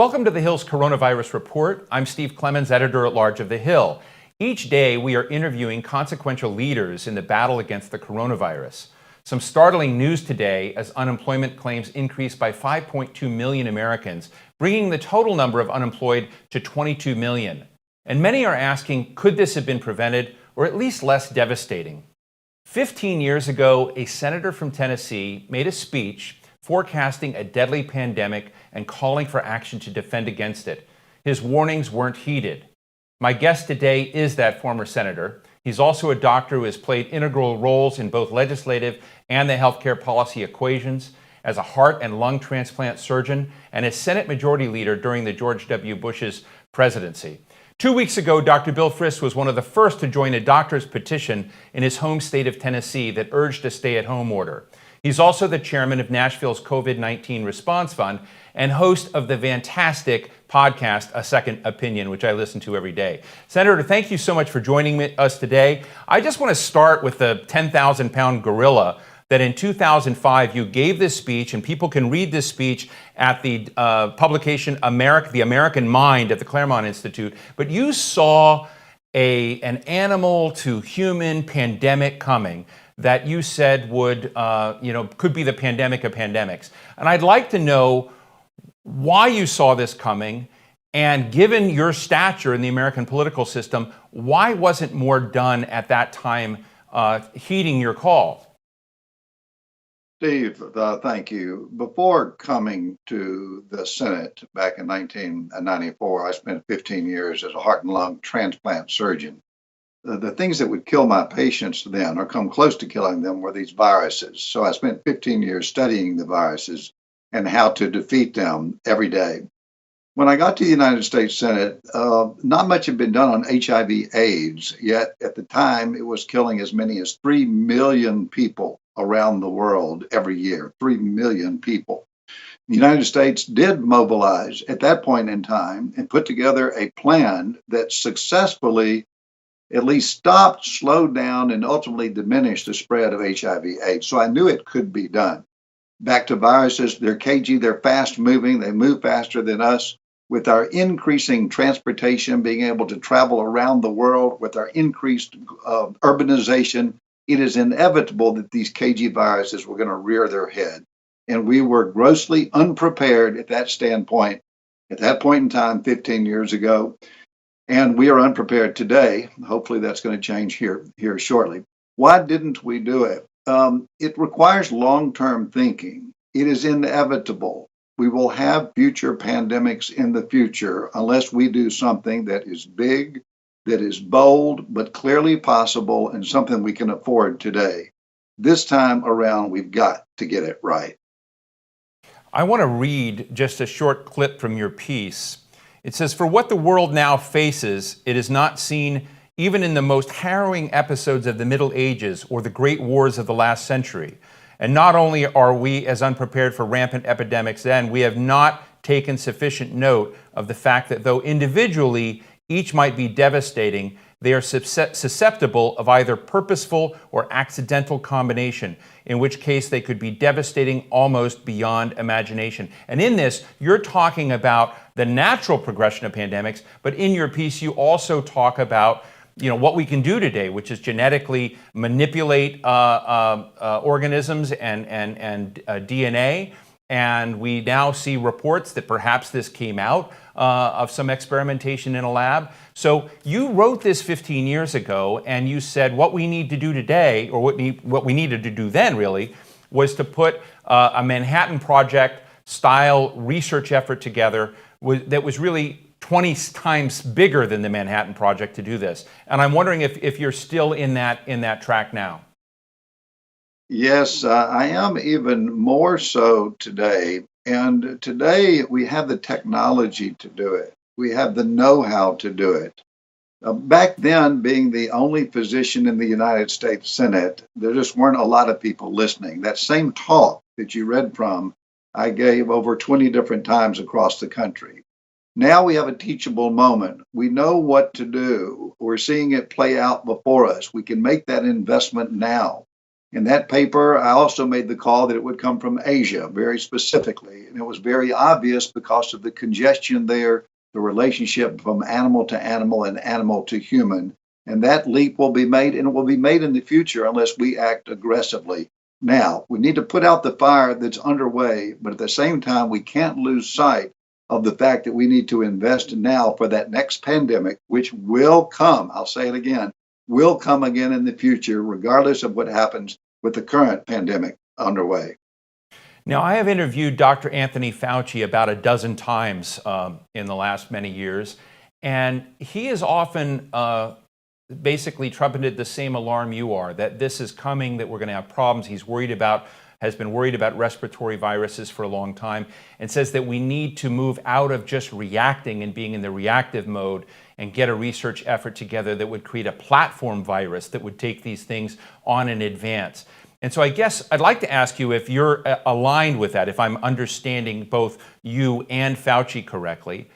Welcome to The Hill's Coronavirus Report. I'm Steve Clemons, editor-at-large of The Hill. Each day, we are interviewing consequential leaders in the battle against the coronavirus. Some startling news today as unemployment claims increased by 5.2 million Americans, bringing the total number of unemployed to 22 million. And many are asking, could this have been prevented or at least less devastating? 15 years ago, a senator from Tennessee made a speech forecasting a deadly pandemic and calling for action to defend against it. His warnings weren't heeded. My guest today is that former senator. He's also a doctor who has played integral roles in both legislative and the healthcare policy equations, as a heart and lung transplant surgeon, and as Senate Majority Leader during the George W. Bush's presidency. 2 weeks ago, Dr. Bill Frist was one of the first to join a doctor's petition in his home state of Tennessee that urged a stay-at-home order. He's also the chairman of Nashville's COVID-19 Response Fund and host of the fantastic podcast, A Second Opinion, which I listen to every day. Senator, thank you so much for joining us today. I just want to start with the 10,000-pound gorilla that in 2005 you gave this speech, and people can read this speech at the publication The American Mind at the Clemons Institute. But you saw an animal to human pandemic coming that you said would, could be the pandemic of pandemics. And I'd like to know why you saw this coming, and given your stature in the American political system, why wasn't more done at that time heeding your call? Steve, thank you. Before coming to the Senate back in 1994, I spent 15 years as a heart and lung transplant surgeon. The things that would kill my patients then, or come close to killing them, were these viruses. So I spent 15 years studying the viruses and how to defeat them every day. When I got to the United States Senate, not much had been done on HIV/AIDS, yet at the time it was killing as many as 3 million people around the world every year, 3 million people. The United States did mobilize at that point in time and put together a plan that successfully at least stopped, slowed down, and ultimately diminished the spread of HIV/AIDS. So I knew it could be done. Back to viruses, they're cagey, they're fast moving, they move faster than us. With our increasing transportation, being able to travel around the world, with our increased urbanization, it is inevitable that these cagey viruses were going to rear their head. And we were grossly unprepared at that standpoint, at that point in time, 15 years ago. And we are unprepared today. Hopefully that's going to change here shortly. Why didn't we do it? It requires long-term thinking. It is inevitable. We will have future pandemics in the future unless we do something that is big, that is bold, but clearly possible, and something we can afford today. This time around, we've got to get it right. I want to read just a short clip from your piece. It says, "For what the world now faces, it is not seen even in the most harrowing episodes of the Middle Ages or the great wars of the last century. And not only are we as unprepared for rampant epidemics then, we have not taken sufficient note of the fact that though individually each might be devastating, they are susceptible of either purposeful or accidental combination, in which case they could be devastating almost beyond imagination." And in this, you're talking about the natural progression of pandemics, but in your piece, you also talk about what we can do today, which is genetically manipulate organisms and DNA. And we now see reports that perhaps this came out of some experimentation in a lab. So you wrote this 15 years ago, and you said what we need to do today, or what we needed to do then really, was to put a Manhattan Project style research effort together that was really 20 times bigger than the Manhattan Project to do this. And I'm wondering if you're still in that track now. Yes, I am even more so today. And today we have the technology to do it. We have the know-how to do it. Back then, being the only physician in the United States Senate, there just weren't a lot of people listening. That same talk that you read from, I gave over 20 different times across the country. Now we have a teachable moment. We know what to do. We're seeing it play out before us. We can make that investment now. In that paper, I also made the call that it would come from Asia very specifically. And it was very obvious because of the congestion there, the relationship from animal to animal and animal to human. And that leap will be made, and it will be made in the future unless we act aggressively. Now, we need to put out the fire that's underway, but at the same time, we can't lose sight of the fact that we need to invest now for that next pandemic, which will come. I'll say it again, will come again in the future, regardless of what happens with the current pandemic underway. Now, I have interviewed Dr. Anthony Fauci about a dozen times in the last many years, and he is often basically trumpeted the same alarm you are, that this is coming, that we're going to have problems. Has been worried about respiratory viruses for a long time, and says that we need to move out of just reacting and being in the reactive mode and get a research effort together that would create a platform virus that would take these things on in advance. And so I guess I'd like to ask you if you're aligned with that, if I'm understanding both you and Fauci correctly.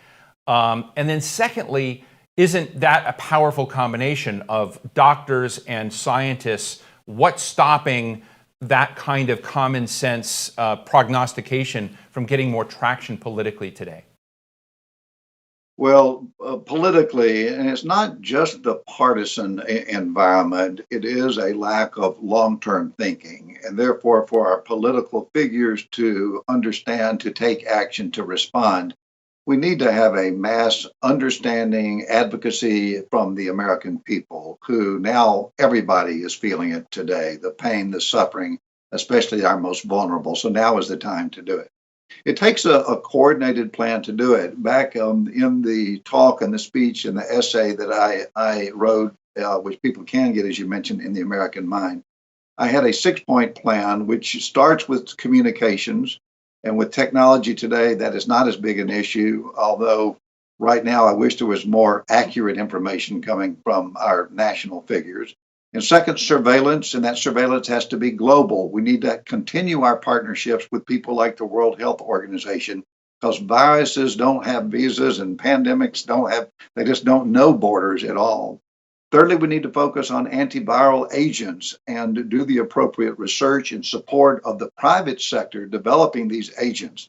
And then secondly, isn't that a powerful combination of doctors and scientists? What's stopping that kind of common sense prognostication from getting more traction politically today? Well, politically, and it's not just the partisan environment, it is a lack of long term thinking. And therefore, for our political figures to understand, to take action, to respond, we need to have a mass understanding, advocacy from the American people, who now everybody is feeling it today, the pain, the suffering, especially our most vulnerable. So now is the time to do it. It takes a coordinated plan to do it. Back in the talk and the speech and the essay that I wrote, which people can get, as you mentioned, in the American Mind, I had a 6-point plan, which starts with communications. And with technology today, that is not as big an issue, although right now I wish there was more accurate information coming from our national figures. And second, surveillance, and that surveillance has to be global. We need to continue our partnerships with people like the World Health Organization, because viruses don't have visas and pandemics they just don't know borders at all. Thirdly, we need to focus on antiviral agents and do the appropriate research in support of the private sector developing these agents.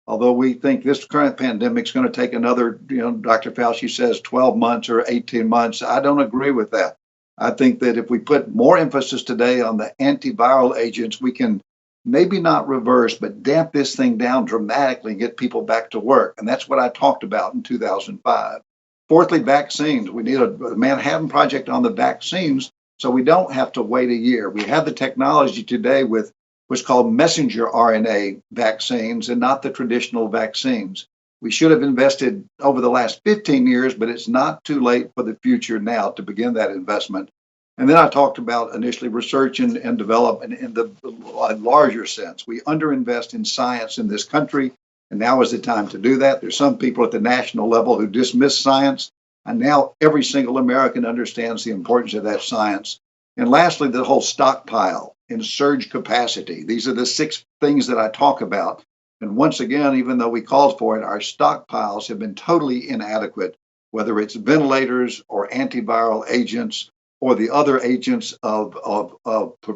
Although we think this current pandemic is going to take another, Dr. Fauci says 12 months or 18 months. I don't agree with that. I think that if we put more emphasis today on the antiviral agents, we can maybe not reverse, but damp this thing down dramatically and get people back to work. And that's what I talked about in 2005. Fourthly, vaccines. We need a Manhattan Project on the vaccines so we don't have to wait a year. We have the technology today with what's called messenger RNA vaccines and not the traditional vaccines. We should have invested over the last 15 years, but it's not too late for the future now to begin that investment. And then I talked about initially research and development in the larger sense. We underinvest in science in this country. And now is the time to do that. There's some people at the national level who dismiss science, and now every single American understands the importance of that science. And lastly, the whole stockpile and surge capacity. These are the 6 things that I talk about. And once again, even though we called for it, our stockpiles have been totally inadequate, whether it's ventilators or antiviral agents or the other agents of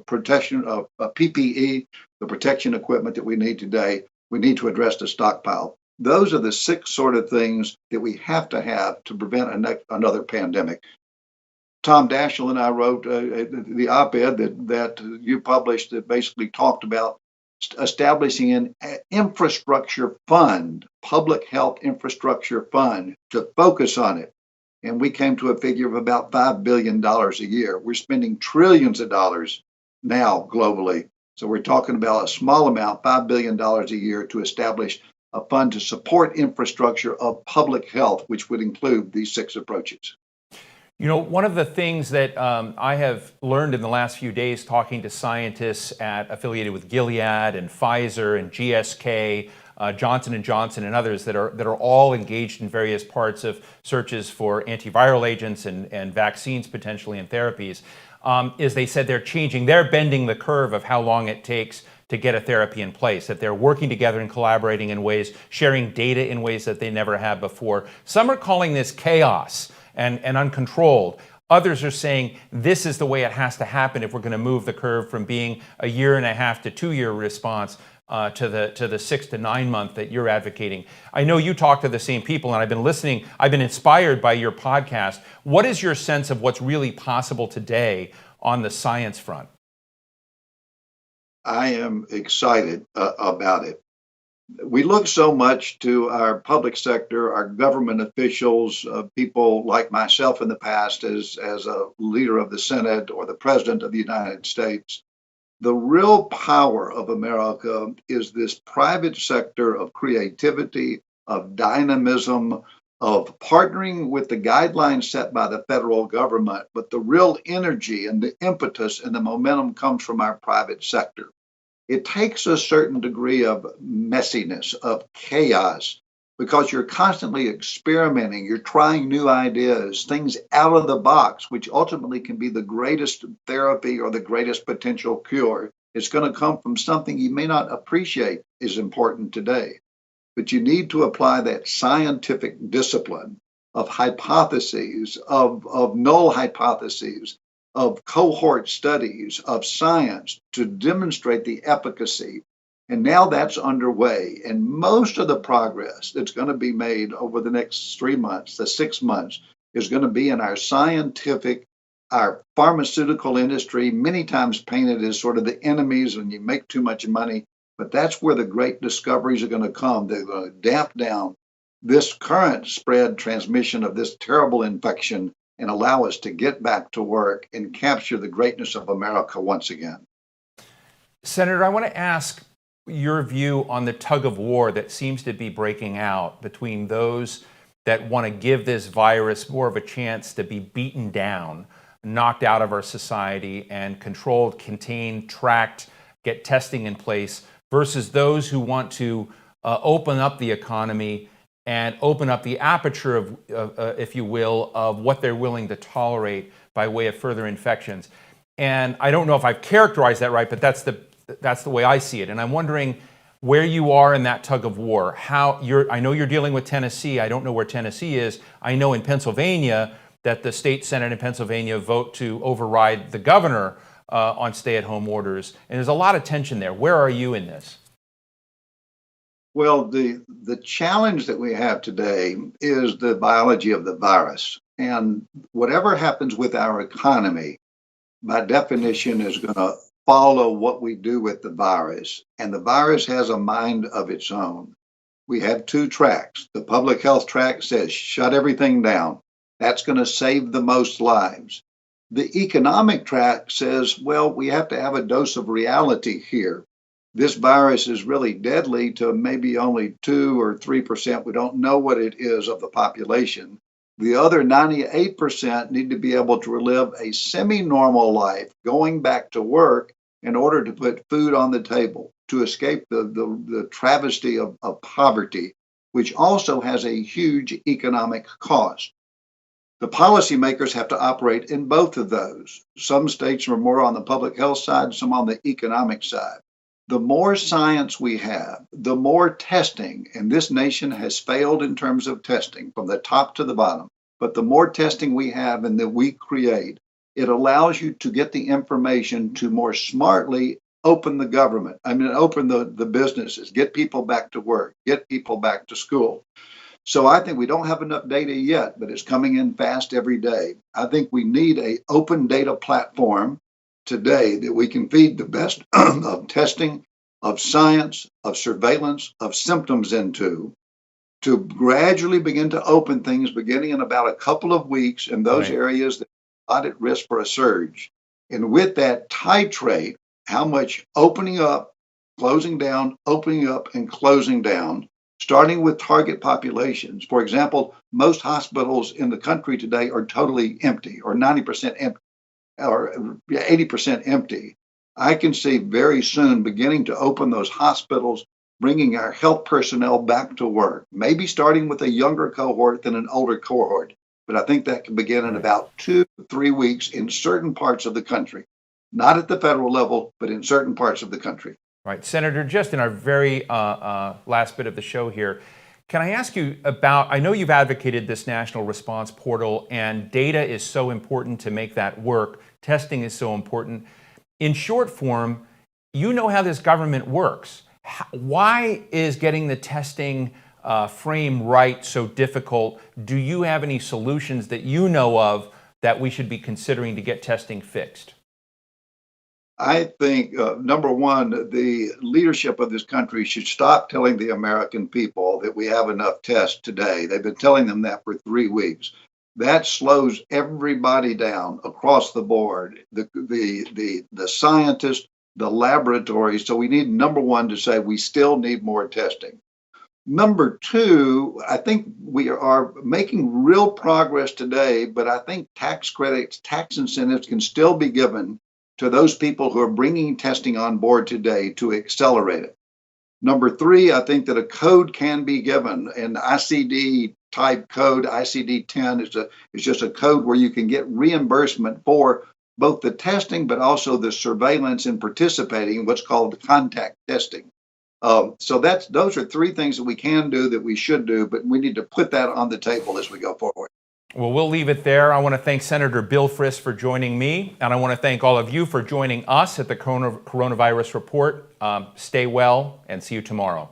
protection, of PPE, the protection equipment that we need today. We need to address the stockpile. Those are the 6 sort of things that we have to prevent another pandemic. Tom Daschle and I wrote the op-ed that you published that basically talked about establishing an infrastructure fund, public health infrastructure fund, to focus on it. And we came to a figure of about $5 billion a year. We're spending trillions of dollars now globally. So we're talking about a small amount, $5 billion a year, to establish a fund to support infrastructure of public health, which would include these 6 approaches. One of the things that I have learned in the last few days talking to scientists affiliated with Gilead and Pfizer and GSK, Johnson & Johnson and others that are all engaged in various parts of searches for antiviral agents and vaccines potentially and therapies, is they said they're bending the curve of how long it takes to get a therapy in place, that they're working together and collaborating in ways, sharing data in ways that they never have before. Some are calling this chaos and uncontrolled. Others are saying this is the way it has to happen if we're going to move the curve from being a 1.5 to 2 year response to the 6 to 9 month that you're advocating. I know you talk to the same people, and I've been listening. I've been inspired by your podcast. What is your sense of what's really possible today on the science front? I am excited about it. We look so much to our public sector, our government officials, people like myself in the past as a leader of the Senate or the President of the United States. The real power of America is this private sector of creativity, of dynamism, of partnering with the guidelines set by the federal government. But the real energy and the impetus and the momentum comes from our private sector. It takes a certain degree of messiness, of chaos, because you're constantly experimenting, you're trying new ideas, things out of the box, which ultimately can be the greatest therapy or the greatest potential cure. It's going to come from something you may not appreciate is important today, but you need to apply that scientific discipline of hypotheses, of null hypotheses, of cohort studies, of science to demonstrate the efficacy. And now that's underway. And most of the progress that's going to be made over the next 3 months, the 6 months, is going to be in our scientific, our pharmaceutical industry, many times painted as sort of the enemies when you make too much money. But that's where the great discoveries are going to come. They're going to damp down this current spread transmission of this terrible infection and allow us to get back to work and capture the greatness of America once again. Senator, I want to ask your view on the tug of war that seems to be breaking out between those that want to give this virus more of a chance to be beaten down, knocked out of our society, and controlled, contained, tracked, get testing in place, versus those who want to open up the economy and open up the aperture of, if you will, of what they're willing to tolerate by way of further infections. And I don't know if I've characterized that right, but that's the way I see it. And I'm wondering where you are in that tug of war. I know you're dealing with Tennessee. I don't know where Tennessee is. I know in Pennsylvania that the state Senate in Pennsylvania vote to override the governor on stay-at-home orders. And there's a lot of tension there. Where are you in this? Well, the challenge that we have today is the biology of the virus. And whatever happens with our economy, by definition, is going to follow what we do with the virus. And the virus has a mind of its own. We have two tracks. The public health track says shut everything down. That's going to save the most lives. The economic track says, well, we have to have a dose of reality here. This virus is really deadly to maybe only 2 or 3%. We don't know what it is of the population. The other 98% need to be able to live a semi-normal life, going back to work in order to put food on the table, to escape the travesty of poverty, which also has a huge economic cost. The policymakers have to operate in both of those. Some states are more on the public health side, some on the economic side. The more science we have, the more testing, and this nation has failed in terms of testing from the top to the bottom, but the more testing we have and that we create, it allows you to get the information to more smartly open the government. Open the businesses, get people back to work, get people back to school. So I think we don't have enough data yet, but it's coming in fast every day. I think we need an open data platform today that we can feed the best of testing, of science, of surveillance, of symptoms into, to gradually begin to open things beginning in about a couple of weeks in those areas that are not at risk for a surge. And with that, titrate how much opening up, closing down, opening up, and closing down, starting with target populations. For example, most hospitals in the country today are totally empty or 90% empty. Or 80% empty. I can see very soon beginning to open those hospitals, bringing our health personnel back to work, maybe starting with a younger cohort than an older cohort. But I think that can begin in about 2 to 3 weeks in certain parts of the country, not at the federal level, but in certain parts of the country. Right. Senator, just in our very last bit of the show here, Can I ask you about, I know you've advocated this national response portal, and data is so important to make that work. Testing is so important. In short form, you know how this government works. Why is getting the testing frame right so difficult? Do you have any solutions that you know of that we should be considering to get testing fixed? I think, number one, the leadership of this country should stop telling the American people that we have enough tests today. They've been telling them that for 3 weeks. That slows everybody down across the board, the scientists, the laboratories. So we need, number one, to say we still need more testing. Number two, I think we are making real progress today, but I think tax credits, tax incentives can still be given to those people who are bringing testing on board today to accelerate it. Number three, I think that a code can be given, an ICD type code. ICD-10 is just a code where you can get reimbursement for both the testing, but also the surveillance and participating in what's called contact testing. So those are three things that we can do, that we should do, but we need to put that on the table as we go forward. Well, we'll leave it there. I want to thank Senator Bill Frist for joining me, and I want to thank all of you for joining us at the Coronavirus Report. Stay well, and see you tomorrow.